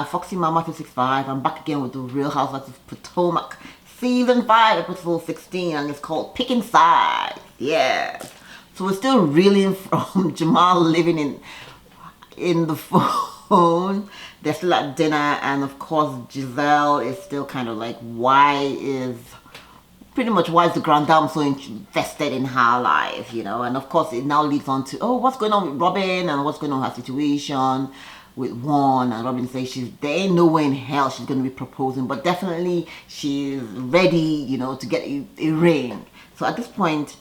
Foxy Mama 265. I'm back again with the Real Housewives of Potomac, Season 5, Episode 16, and it's called Picking Sides. Yes. So we're still reeling from Jamal living in the phone. They're still at dinner, and of course Giselle is still kind of like, why is the grand dame so invested in her life, you know? And of course it now leads on to, oh, what's going on with Robin and what's going on with her situation with Juan. And Robin says there ain't no way in hell she's going to be proposing, but definitely she's ready, you know, to get a ring. So at this point,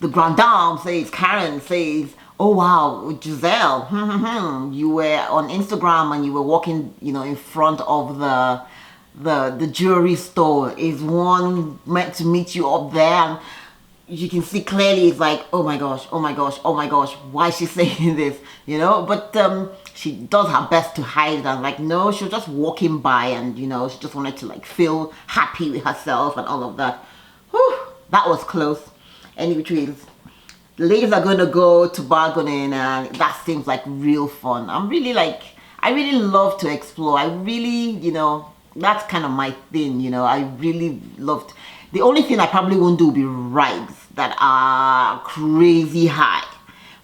the grand dame says, Karen says, oh wow, Giselle, you were on Instagram and you were walking, you know, in front of the jewelry store. Is one meant to meet you up there? And you can see clearly it's like, oh my gosh, oh my gosh, oh my gosh, why is she saying this, you know? But she does her best to hide it, and like, no, she was just walking by, and you know, she just wanted to like feel happy with herself and all of that. Whew, that was close. Anyway, the ladies are going to go to bargaining, and that seems like real fun. I really love to explore. I really, you know, that's kind of my thing, you know. I really loved. The only thing I probably won't do will be rides that are crazy high.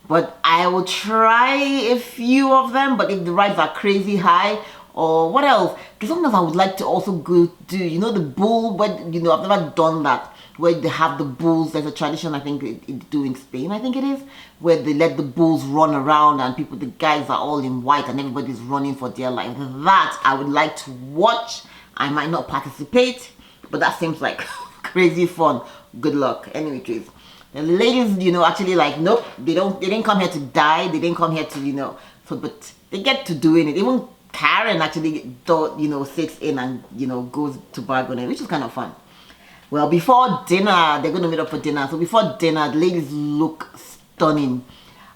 But I will try a few of them. But if the rides are crazy high, or what else? Because sometimes I would like to also go do, you know, the bull, but you know, I've never done that, where they have the bulls. There's a tradition, I think it do in Spain, I think it is, where they let the bulls run around and the guys are all in white and everybody's running for their life. That I would like to watch. I might not participate, but that seems like crazy fun. Good luck. Anyway, please. The ladies, you know, actually like, nope, they didn't come here to die. They didn't come here to, you know, so, but they get to doing it. Even Karen actually, you know, sits in and, you know, goes to bargaining, which is kind of fun. Well, before dinner, they're going to meet up for dinner. So before dinner, the ladies look stunning.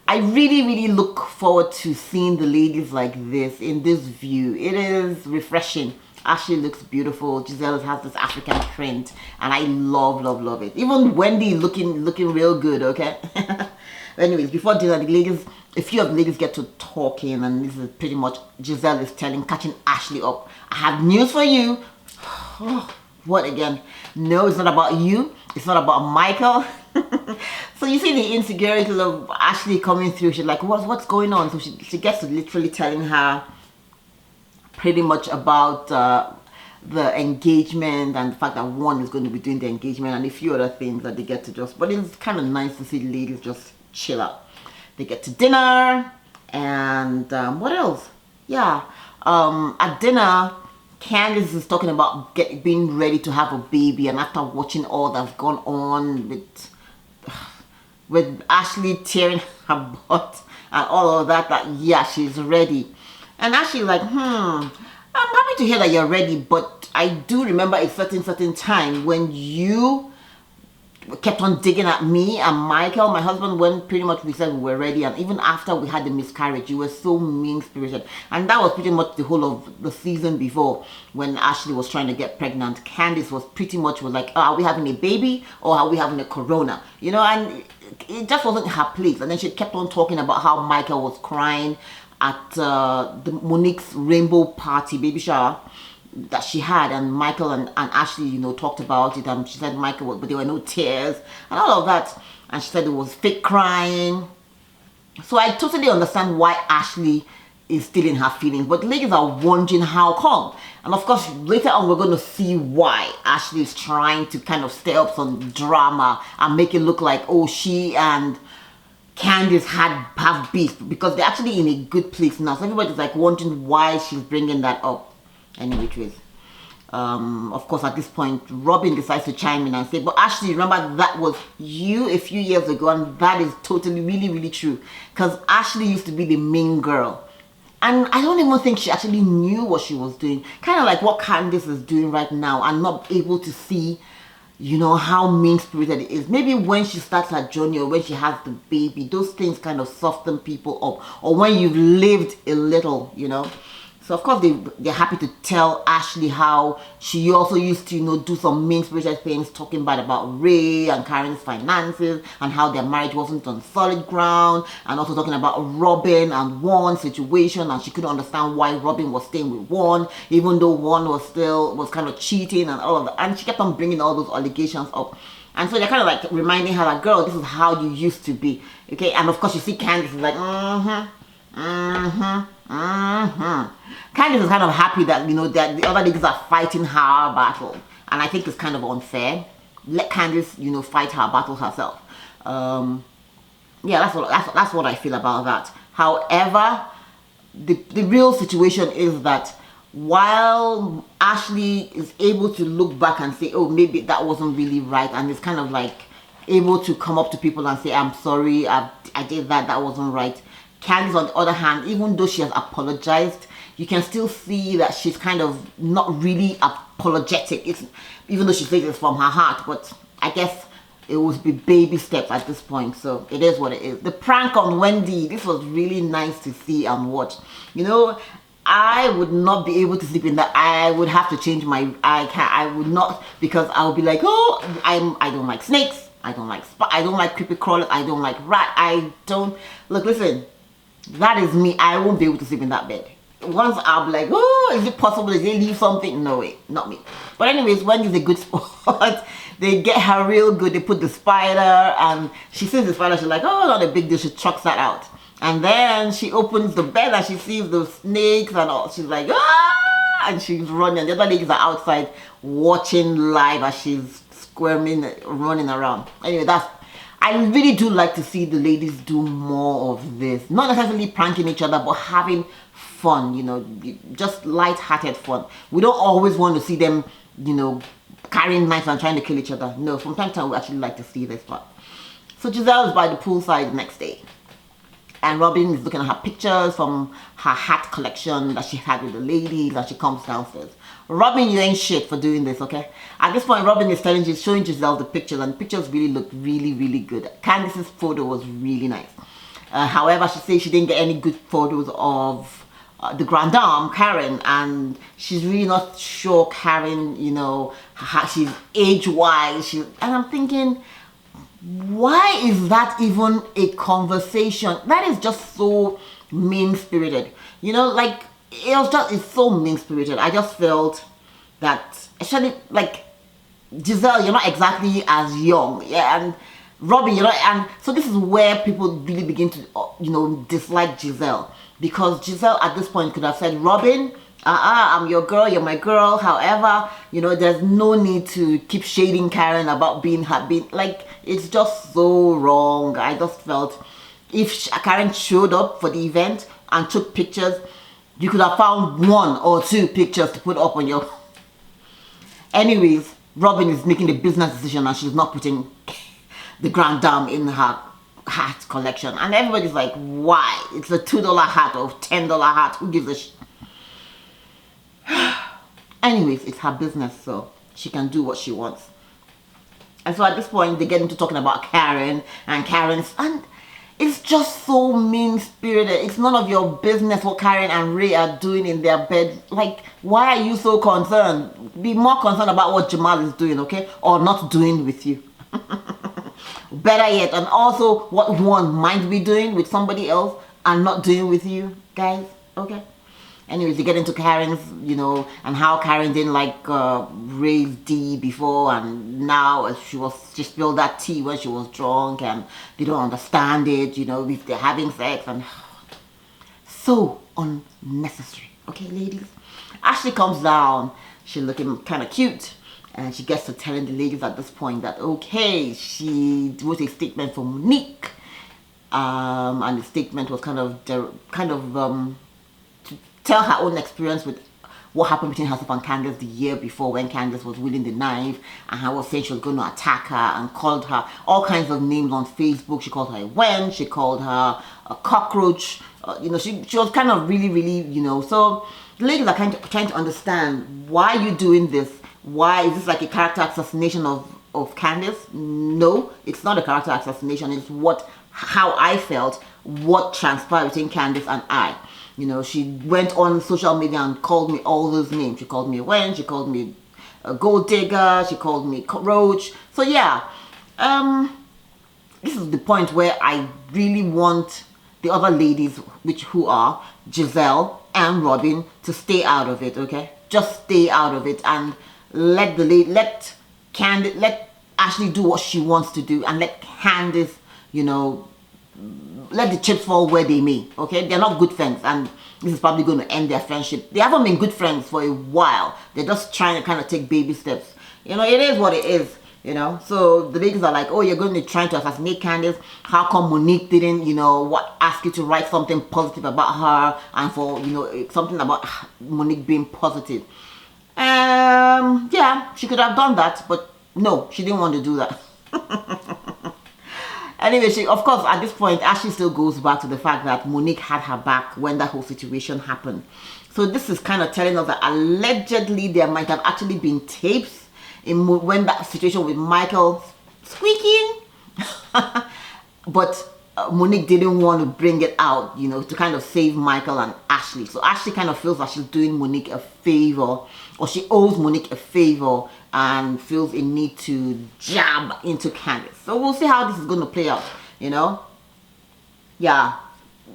I really, really look forward to seeing the ladies like this, in this view. It is refreshing. Ashley looks beautiful. Giselle has this African print, and I love, love, love it. Even Wendy looking real good, okay? Anyways, before dinner, the ladies, a few of the ladies get to talking, and this is pretty much Giselle is catching Ashley up. I have news for you. What again? No, it's not about you. It's not about Michael. So you see the insecurities of Ashley coming through. She's like, what's going on? So she gets to literally telling her pretty much about the engagement, and the fact that one is going to be doing the engagement, and a few other things that they get to just, but it's kind of nice to see the ladies just chill out. They get to dinner, and what else? Yeah, at dinner, Candice is talking about being ready to have a baby, and after watching all that's gone on with Ashley tearing her butt and all of that, yeah, she's ready. And Ashley's like, I'm happy to hear that you're ready, but I do remember a certain time when you kept on digging at me and Michael, my husband, when pretty much we said we were ready, and even after we had the miscarriage, you were so mean-spirited. And that was pretty much the whole of the season before, when Ashley was trying to get pregnant. Candice was pretty much like, are we having a baby or are we having a corona? You know, and it just wasn't her place. And then she kept on talking about how Michael was crying at the Monique's rainbow party, baby shower, that she had, and Michael and Ashley, you know, talked about it, and she said Michael, but there were no tears and all of that, and she said it was fake crying. So I totally understand why Ashley is still in her feelings, but the ladies are wondering how come. And of course later on we're going to see why Ashley is trying to kind of stir up some drama and make it look like, oh, she and Candice have beef, because they're actually in a good place now. So everybody's like wondering why she's bringing that up. Anyway, of course at this point Robin decides to chime in and say, but Ashley, remember that was you a few years ago, and that is totally really true, because Ashley used to be the mean girl, and I don't even think she actually knew what she was doing, kind of like what Candice is doing right now, and not able to see, you know, how mean-spirited it is. Maybe when she starts her journey, or when she has the baby, those things kind of soften people up, or when you've lived a little, you know. So of course they're happy to tell Ashley how she also used to, you know, do some mean-spirited things, talking bad about Ray and Karen's finances and how their marriage wasn't on solid ground, and also talking about Robin and Juan's situation, and she couldn't understand why Robin was staying with Juan even though Juan was kind of cheating and all of that, and she kept on bringing all those allegations up. And so they're kind of like reminding her that, girl, this is how you used to be, okay? And of course you see Candice is like, Candice is kind of happy that, you know, that the other ladies are fighting her battle, and I think it's kind of unfair. Let Candice, you know, fight her battle herself. Yeah, that's what I feel about that. However, the real situation is that while Ashley is able to look back and say, oh, maybe that wasn't really right, and is kind of like able to come up to people and say, I'm sorry, I did that wasn't right. Candice, on the other hand, even though she has apologized, you can still see that she's kind of not really apologetic. Even though she says it's from her heart, but I guess it would be baby steps at this point, so it is what it is. The prank on Wendy, this was really nice to see and watch. You know, I would not be able to sleep in that. I would have to change my, I would not, because I would be like, oh, I don't like snakes, I don't like creepy crawlers, I don't like look, listen, that is me. I won't be able to sleep in that bed. Once I'll be like, oh, is it possible? Did they leave something? No way, not me. But anyways, Wendy's a good sport. They get her real good. They put the spider, and she sees the spider. She's like, oh, not a big deal. She chucks that out. And then she opens the bed and she sees the snakes and all. She's like, ah! And she's running. The other ladies are outside watching live as she's squirming, running around. Anyway, I really do like to see the ladies do more of this. Not necessarily pranking each other, but having fun, you know, just light-hearted fun. We don't always want to see them, you know, carrying knives and trying to kill each other. No, from time to time we actually like to see this part. So Giselle is by the poolside the next day, and Robin is looking at her pictures from her hat collection that she had with the ladies, and she comes downstairs. Robin, you ain't shit for doing this, okay? At this point, Robin is showing Giselle the pictures, and the pictures really look really, really good. Candice's photo was really nice. However, she says she didn't get any good photos of the grand dame, Karen, and she's really not sure Karen, you know, how she's age-wise. And I'm thinking, why is that even a conversation? That is just so mean-spirited. You know, like, it's so mean-spirited. I just felt that, actually, like, Giselle, you're not exactly as young, yeah, and Robin, you know, and so this is where people really begin to, you know, dislike Giselle, because Giselle at this point could have said, Robin, I'm your girl, you're my girl. However, you know, there's no need to keep shading Karen about being happy. Like, it's just so wrong. I just felt if Karen showed up for the event and took pictures, you could have found 1 or 2 pictures to put up on your... Anyways, Robin is making a business decision and she's not putting the grand dame in her hat collection. And everybody's like, why? It's a $2 hat or $10 hat. Who gives a sh... Anyways, it's her business, so she can do what she wants. And so at this point, they get into talking about Karen and Karen's... And it's just so mean-spirited. It's none of your business what Karen and Ray are doing in their bed. Like, why are you so concerned? Be more concerned about what Jamal is doing, okay? Or not doing with you. Better yet, and also what one might be doing with somebody else and not doing with you, guys, okay? Anyways, they get into Karen's, you know, and how Karen didn't like Ray's D before, and now she spilled that tea when she was drunk, and they don't understand it, you know, if they're having sex, and so unnecessary, okay, ladies? Ashley comes down, she's looking kind of cute, and she gets to telling the ladies at this point that, okay, she wrote a statement for Monique, and the statement was kind of to tell her own experience with what happened between herself and Candice the year before, when Candice was wielding the knife, and how was saying she was going to attack her and called her all kinds of names on Facebook. She called her a wench, she called her a cockroach, you know, she was kind of really, really, you know. So the ladies are trying to understand, why are you doing this? Why is this like a character assassination of Candice? No, it's not a character assassination. It's how I felt, what transpired between Candice and I. You know, she went on social media and called me all those names. She called me a wench, she called me a gold digger, she called me roach. So yeah, this is the point where I really want the other ladies, who are Giselle and Robin, to stay out of it. Okay, just stay out of it and let Ashley do what she wants to do, and let Candice, you know, let the chips fall where they may. Okay, they're not good friends, and this is probably going to end their friendship. They haven't been good friends for a while. They're just trying to kind of take baby steps. You know, it is what it is. You know, so the ladies are like, oh, you're going to be trying to assassinate Candice. How come Monique didn't, you know, ask you to write something positive about her, and for, you know, something about Monique being positive? Yeah, she could have done that, but no, she didn't want to do that. Anyway, of course, at this point, Ashley still goes back to the fact that Monique had her back when that whole situation happened. So this is kind of telling us that allegedly there might have actually been tapes when that situation with Michael squeaking. But Monique didn't want to bring it out, you know, to kind of save Michael and Ashley. So Ashley kind of feels like she's doing Monique a favor, or she owes Monique a favor, and feels a need to jab into Candice. So we'll see how this is going to play out, you know. Yeah,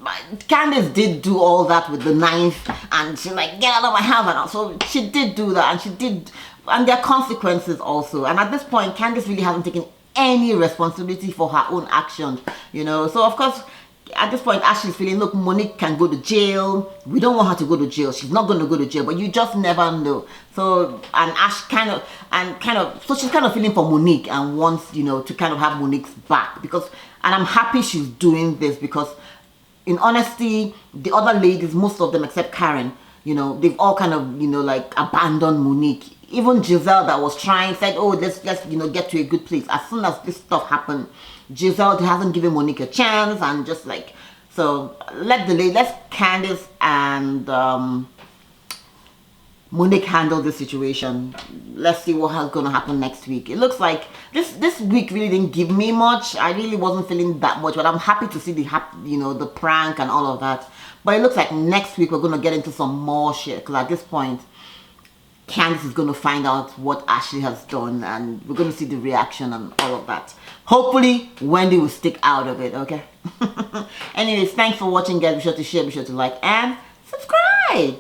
Candice did do all that with the knife, and she's like, get out of my house, and so she did do that, and she did, and there are consequences also. And at this point, Candice really hasn't taken any responsibility for her own actions, you know. So of course, at this point, Ashley's feeling, look, Monique can go to jail. We don't want her to go to jail. She's not going to go to jail, but you just never know. So, and Ash so she's kind of feeling for Monique and wants, you know, to kind of have Monique's back, because, and I'm happy she's doing this, because in honesty, the other ladies, most of them except Karen, you know, they've all kind of, you know, like abandoned Monique. Even Giselle, that was trying, said, oh, let's you know, get to a good place. As soon as this stuff happened, Giselle hasn't given Monique a chance, and just like, so let Candice and Monique handle this situation. Let's see what's going to happen next week. It looks like this week really didn't give me much. I really wasn't feeling that much, but I'm happy to see the prank and all of that. But it looks like next week we're going to get into some more shit, because at this point, Candice is going to find out what Ashley has done, and we're going to see the reaction and all of that. Hopefully, Wendy will stick out of it, okay? Anyways, thanks for watching, guys. Be sure to share, be sure to like, and subscribe.